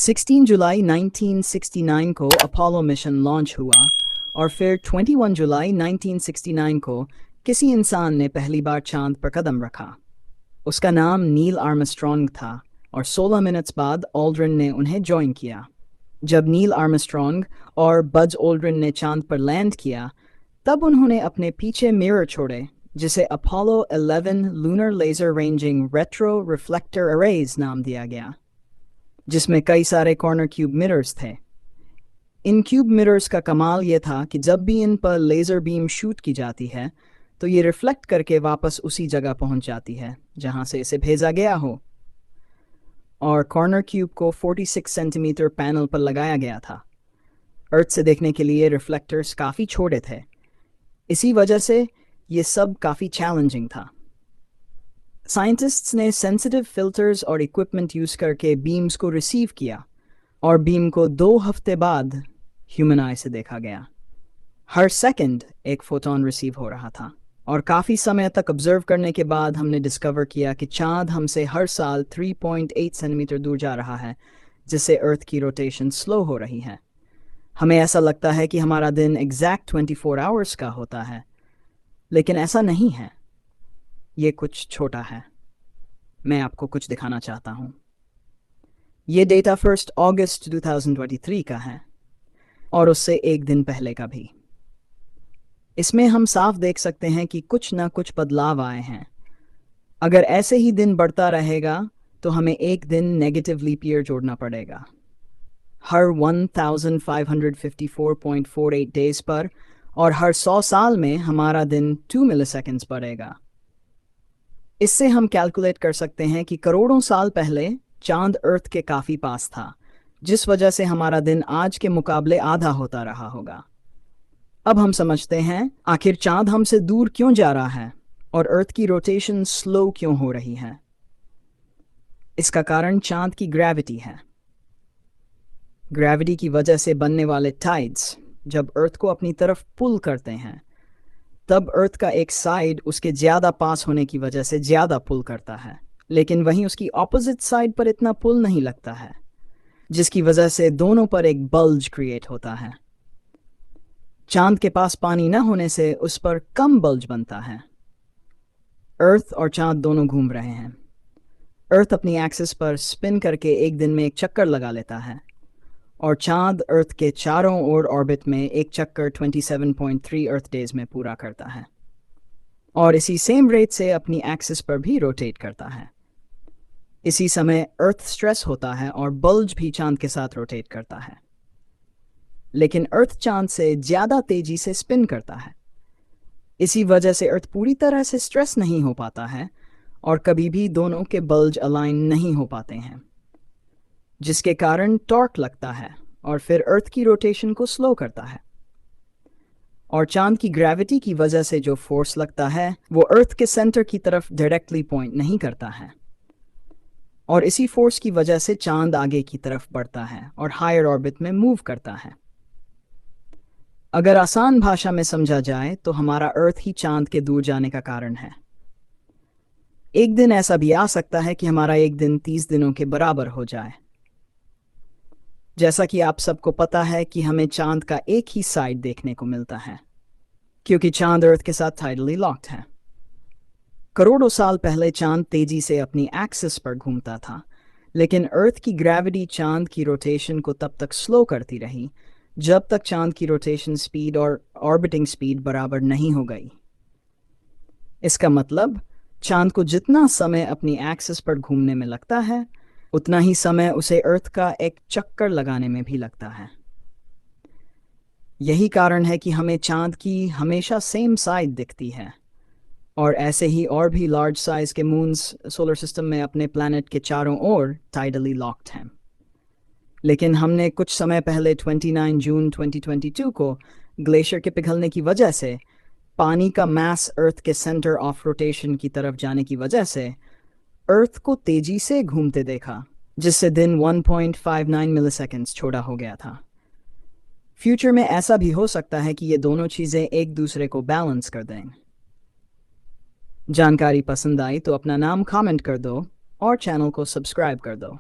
16 जुलाई 1969 को Apollo mission launch हुआ और फिर 21 जुलाई 1969 को किसी इंसान ने पहली बार चांद पर कदम रखा। उसका नाम नील आर्मस्ट्रॉन्ग था और 16 मिनट्स बाद ऑल्ड्रिन ने उन्हें ज्वाइन किया। जब नील आर्मस्ट्रॉन्ग और बज ऑल्ड्रिन ने चांद पर लैंड किया तब उन्होंने अपने पीछे मिरर छोड़े जिसे Apollo 11 lunar laser ranging retro reflector arrays नाम दिया गया, जिसमें कई सारे कॉर्नर क्यूब मिरर्स थे। इन क्यूब मिरर्स का कमाल ये था कि जब भी इन पर लेज़र बीम शूट की जाती है तो ये रिफ्लेक्ट करके वापस उसी जगह पहुंच जाती है जहां से इसे भेजा गया हो। और कॉर्नर क्यूब को 46 सेंटीमीटर पैनल पर लगाया गया था। अर्थ से देखने के लिए रिफ्लेक्टर्स काफ़ी छोटे थे, इसी वजह से ये सब काफ़ी चैलेंजिंग था। साइंटिस्ट्स ने सेंसिटिव फिल्टर्स और इक्विपमेंट यूज़ करके बीम्स को रिसीव किया और बीम को 2 हफ्ते बाद ह्यूमन आई से देखा गया। हर सेकंड एक फोटोन रिसीव हो रहा था और काफ़ी समय तक ऑब्जर्व करने के बाद हमने डिस्कवर किया कि चांद हमसे हर साल 3.8 सेंटीमीटर दूर जा रहा है, जिससे अर्थ की रोटेशन स्लो हो रही है। हमें ऐसा लगता है कि हमारा दिन एग्जैक्ट 24 आवर्स का होता है, लेकिन ऐसा नहीं है। ये कुछ छोटा है। मैं आपको कुछ दिखाना चाहता हूँ। ये डेटा 1 अगस्त 2023 का है और उससे एक दिन पहले का भी। इसमें हम साफ देख सकते हैं कि कुछ ना कुछ बदलाव आए हैं। अगर ऐसे ही दिन बढ़ता रहेगा तो हमें एक दिन नेगेटिव लीप ईयर जोड़ना पड़ेगा। हर 1554.48 डेज पर और हर 100 साल में हमारा दिन 2 मिलीसेकंड्स बढ़ेगा। इससे हम कैलकुलेट कर सकते हैं कि करोड़ों साल पहले चांद अर्थ के काफ़ी पास था, जिस वजह से हमारा दिन आज के मुकाबले आधा होता रहा होगा। अब हम समझते हैं आखिर चांद हमसे दूर क्यों जा रहा है और अर्थ की रोटेशन स्लो क्यों हो रही है। इसका कारण चांद की ग्रेविटी है। ग्रेविटी की वजह से बनने वाले टाइड्स जब अर्थ को अपनी तरफ पुल करते हैं तब अर्थ का एक साइड उसके ज़्यादा पास होने की वजह से ज़्यादा पुल करता है, लेकिन वहीं उसकी ऑपोजिट साइड पर इतना पुल नहीं लगता है, जिसकी वजह से दोनों पर एक बल्ज क्रिएट होता है। चांद के पास पानी न होने से उस पर कम बल्ज बनता है। अर्थ और चांद दोनों घूम रहे हैं। अर्थ अपनी एक्सिस पर स्पिन करके एक दिन में एक चक्कर लगा लेता है और चांद अर्थ के चारों ओर ऑर्बिट में एक चक्कर 27.3 अर्थ डेज में पूरा करता है और इसी सेम रेट से अपनी एक्सिस पर भी रोटेट करता है। इसी समय अर्थ स्ट्रेस होता है और बल्ज भी चांद के साथ रोटेट करता है, लेकिन अर्थ चांद से ज़्यादा तेजी से स्पिन करता है। इसी वजह से अर्थ पूरी तरह से स्ट्रेस नहीं हो पाता है और कभी भी दोनों के बल्ज अलाइन नहीं हो पाते हैं, जिसके कारण टॉर्क लगता है और फिर अर्थ की रोटेशन को स्लो करता है। और चांद की ग्रेविटी की वजह से जो फोर्स लगता है वो अर्थ के सेंटर की तरफ डायरेक्टली पॉइंट नहीं करता है और इसी फोर्स की वजह से चांद आगे की तरफ बढ़ता है और हायर ऑर्बिट में मूव करता है। अगर आसान भाषा में समझा जाए तो हमारा अर्थ ही चांद के दूर जाने का कारण है। एक दिन ऐसा भी आ सकता है कि हमारा एक दिन 30 दिनों के बराबर हो जाए। जैसा कि आप सबको पता है कि हमें चांद का एक ही साइड देखने को मिलता है, क्योंकि चांद अर्थ के साथ टाइडली लॉक्ड है। करोड़ों साल पहले चांद तेजी से अपनी एक्सिस पर घूमता था, लेकिन अर्थ की ग्रेविटी चांद की रोटेशन को तब तक स्लो करती रही जब तक चांद की रोटेशन स्पीड और ऑर्बिटिंग स्पीड बराबर नहीं हो गई। इसका मतलब चांद को जितना समय अपनी एक्सिस पर घूमने में लगता है उतना ही समय उसे अर्थ का एक चक्कर लगाने में भी लगता है। यही कारण है कि हमें चांद की हमेशा सेम साइड दिखती है और ऐसे ही और भी लार्ज साइज के मून्स सोलर सिस्टम में अपने प्लैनेट के चारों ओर टाइडली लॉक्ड हैं। लेकिन हमने कुछ समय पहले 29 जून 2022 को ग्लेशियर के पिघलने की वजह से पानी का मास अर्थ के सेंटर ऑफ रोटेशन की तरफ जाने की वजह से अर्थ को तेजी से घूमते देखा, जिससे दिन 1.59 मिलीसेकंड्स छोटा हो गया था। फ्यूचर में ऐसा भी हो सकता है कि ये दोनों चीज़ें एक दूसरे को बैलेंस कर दें। जानकारी पसंद आई तो अपना नाम कमेंट कर दो और चैनल को सब्सक्राइब कर दो।